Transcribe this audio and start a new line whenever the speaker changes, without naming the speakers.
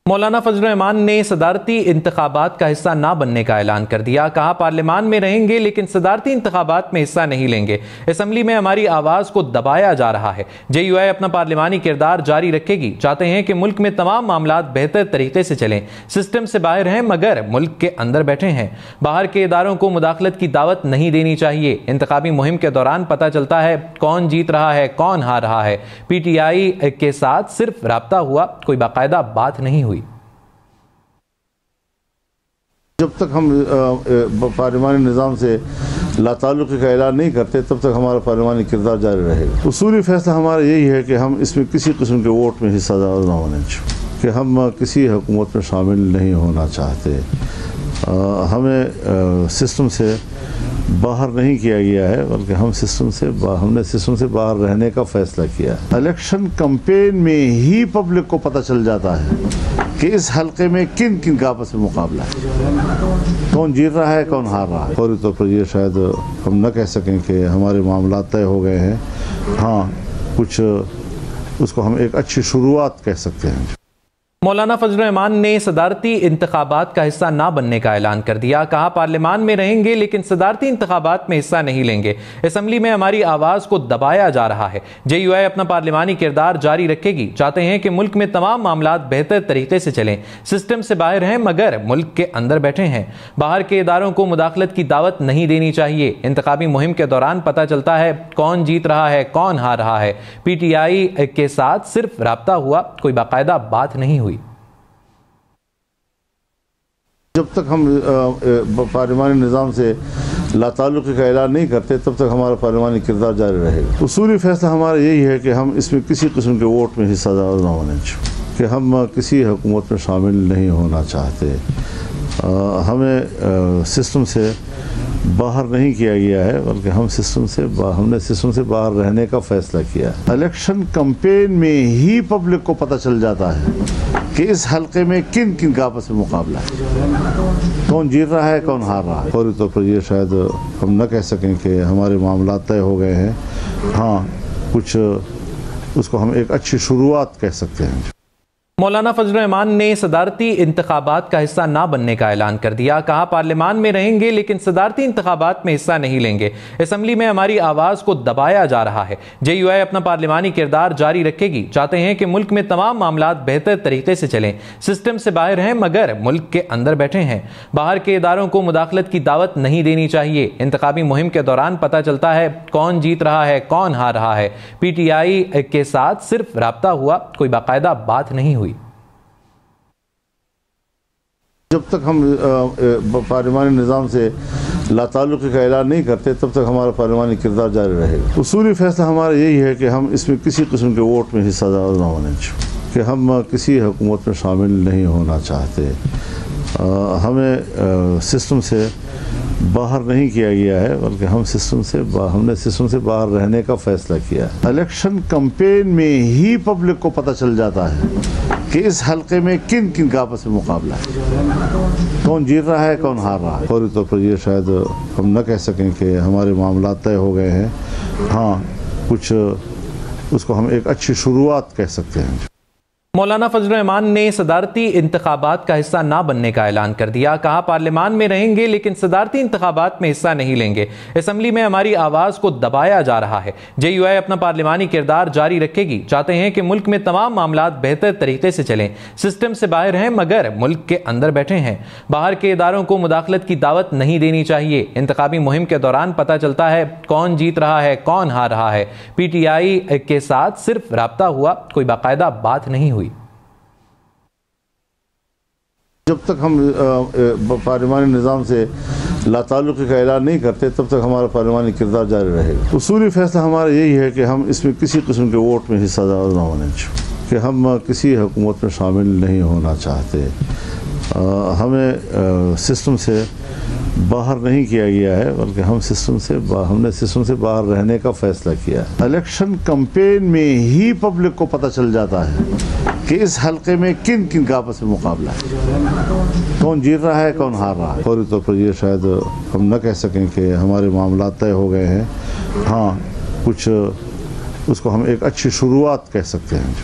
मौलाना फजल रहमान ने सदारती इंतखाबात का हिस्सा ना बनने का ऐलान कर दिया। कहा, पार्लियामान में रहेंगे लेकिन सदारती इंतखाबात में हिस्सा नहीं लेंगे। असम्बली में हमारी आवाज़ को दबाया जा रहा है। JUI अपना पार्लियामानी किरदार जारी रखेगी। चाहते हैं कि मुल्क में तमाम मामला बेहतर तरीके से चलें। सिस्टम से बाहर हैं मगर मुल्क के अंदर बैठे हैं। बाहर के इदारों को मुदाखलत की दावत नहीं देनी चाहिए। इंतखाबी मुहिम के दौरान पता चलता है कौन जीत रहा है, कौन हार रहा है। PTI के साथ सिर्फ राब्ता हुआ, कोई बाकायदा बात नहीं हुई।
जब तक हम पार्लियामानी निज़ाम से लाताल्लुक़ी का ऐलान नहीं करते तब तक हमारा पार्लियामानी किरदार जारी रहेगा। उसूली फैसला हमारा यही है कि हम इसमें किसी किस्म के वोट में हिस्सा न होने चाहिए, कि हम किसी हुकूमत में शामिल नहीं होना चाहते। हमें सिस्टम से बाहर नहीं किया गया है, बल्कि हमने सिस्टम से बाहर रहने का फैसला किया। इलेक्शन कैंपेन में ही पब्लिक को पता चल जाता है कि इस हल्के में किन किन का आपस में मुकाबला है, कौन जीत रहा है, कौन हार रहा है। फौरी तौर पर ये शायद हम न कह सकें कि हमारे मामला तय हो गए हैं। हाँ, कुछ उसको हम एक अच्छी शुरुआत कह सकते हैं।
मौलाना फजल रहमान ने सदारती इंतखाबात का हिस्सा ना बनने का ऐलान कर दिया। कहा, पार्लियामान में रहेंगे लेकिन सदारती इंतखाबात में हिस्सा नहीं लेंगे। असम्बली में हमारी आवाज़ को दबाया जा रहा है। JUI अपना पार्लियामानी किरदार जारी रखेगी। चाहते हैं कि मुल्क में तमाम मामला बेहतर तरीके से चलें। सिस्टम से बाहर हैं मगर मुल्क के अंदर बैठे हैं। बाहर के इदारों को मुदाखलत की दावत नहीं देनी चाहिए। इंतखाबी मुहिम के दौरान पता चलता है कौन जीत रहा है, कौन हार रहा है। PTI के साथ सिर्फ राब्ता हुआ, कोई बाकायदा बात नहीं हुई।
जब तक हम पार्लियामानी निज़ाम से लाताल्लुक़ी का ऐलान नहीं करते तब तक हमारा पार्लियामानी किरदार जारी रहेगा। उसूली फैसला हमारा यही है कि हम इसमें किसी किस्म के वोट में हिस्सा न होने चाहिए, कि हम किसी हुकूमत में शामिल नहीं होना चाहते। हमें सिस्टम से बाहर नहीं किया गया है, बल्कि हमने सिस्टम से बाहर रहने का फैसला किया। इलेक्शन कैंपेन में ही पब्लिक को पता चल जाता है कि इस हल्के में किन किन का आपस में मुकाबला है, कौन जीत रहा है, कौन हार रहा है। फौरी तौर पर ये शायद हम न कह सकें कि हमारे मामला तय हो गए हैं। हाँ, कुछ उसको हम एक अच्छी शुरुआत कह सकते हैं।
मौलाना फजल रहमान ने सदारती इंतखाबात का हिस्सा ना बनने का ऐलान कर दिया। कहा, पार्लियामान में रहेंगे लेकिन सदारती इंतखाबात में हिस्सा नहीं लेंगे। असम्बली में हमारी आवाज़ को दबाया जा रहा है। JUI अपना पार्लियामानी किरदार जारी रखेगी। चाहते हैं कि मुल्क में तमाम मामला बेहतर तरीके से चलें। सिस्टम से बाहर हैं मगर मुल्क के अंदर बैठे हैं। बाहर के इदारों को मुदाखलत की दावत नहीं देनी चाहिए। इंतखाबी मुहिम के दौरान पता चलता है कौन जीत रहा है, कौन हार रहा है। PTI के साथ सिर्फ राब्ता हुआ, कोई बाकायदा बात नहीं हुई।
जब तक हम पार्लियामानी निज़ाम से लाताल्लुक़ी का ऐलान नहीं करते तब तक हमारा पार्लियामानी किरदार जारी रहेगा। उसूली फैसला हमारा यही है कि हम इसमें किसी किस्म के वोट में हिस्सा न होने चाहिए, कि हम किसी हुकूमत में शामिल नहीं होना चाहते। हमें सिस्टम से बाहर नहीं किया गया है, बल्कि हमने सिस्टम से बाहर रहने का फैसला किया। इलेक्शन कैंपेन में ही पब्लिक को पता चल जाता है कि इस हल्के में किन किन का आपस में मुकाबला है, कौन जीत रहा है, कौन हार रहा है। फौरी तौर पर ये शायद हम न कह सकें कि हमारे मामला तय हो गए हैं। हाँ, कुछ उसको हम एक अच्छी शुरुआत कह सकते हैं।
मौलाना फजल रहमान ने सदारती इंतखाबात का हिस्सा ना बनने का ऐलान कर दिया। कहा, पार्लियामान में रहेंगे लेकिन सदारती इंतखाबात में हिस्सा नहीं लेंगे। असम्बली में हमारी आवाज़ को दबाया जा रहा है। JUI अपना पार्लियामानी किरदार जारी रखेगी। चाहते हैं कि मुल्क में तमाम मामला बेहतर तरीके से चलें। सिस्टम से बाहर हैं मगर मुल्क के अंदर बैठे हैं। बाहर के इदारों को मुदाखलत की दावत नहीं देनी चाहिए। इंतखाबी मुहिम के दौरान पता चलता है कौन जीत रहा है, कौन हार रहा है। PTI के साथ सिर्फ राब्ता हुआ, कोई बाकायदा बात नहीं हुई।
जब तक हम पार्लियामानी निज़ाम से लाताल्लुक़ी का ऐलान नहीं करते तब तक हमारा पार्लियामानी किरदार जारी रहेगा। उसूली फैसला हमारा यही है कि हम इसमें किसी किस्म के वोट में हिस्सा न होने चाहिए, कि हम किसी हुकूमत में शामिल नहीं होना चाहते। हमें सिस्टम से बाहर नहीं किया गया है, बल्कि हमने सिस्टम से बाहर रहने का फैसला किया। इलेक्शन कैंपेन में ही पब्लिक को पता चल जाता है कि इस हल्के में किन किन का आपस में मुकाबला है, कौन जीत रहा है, कौन हार रहा है। फौरी तौर पर ये शायद हम न कह सकें कि हमारे मामला तय हो गए हैं। हाँ, कुछ उसको हम एक अच्छी शुरुआत कह सकते हैं।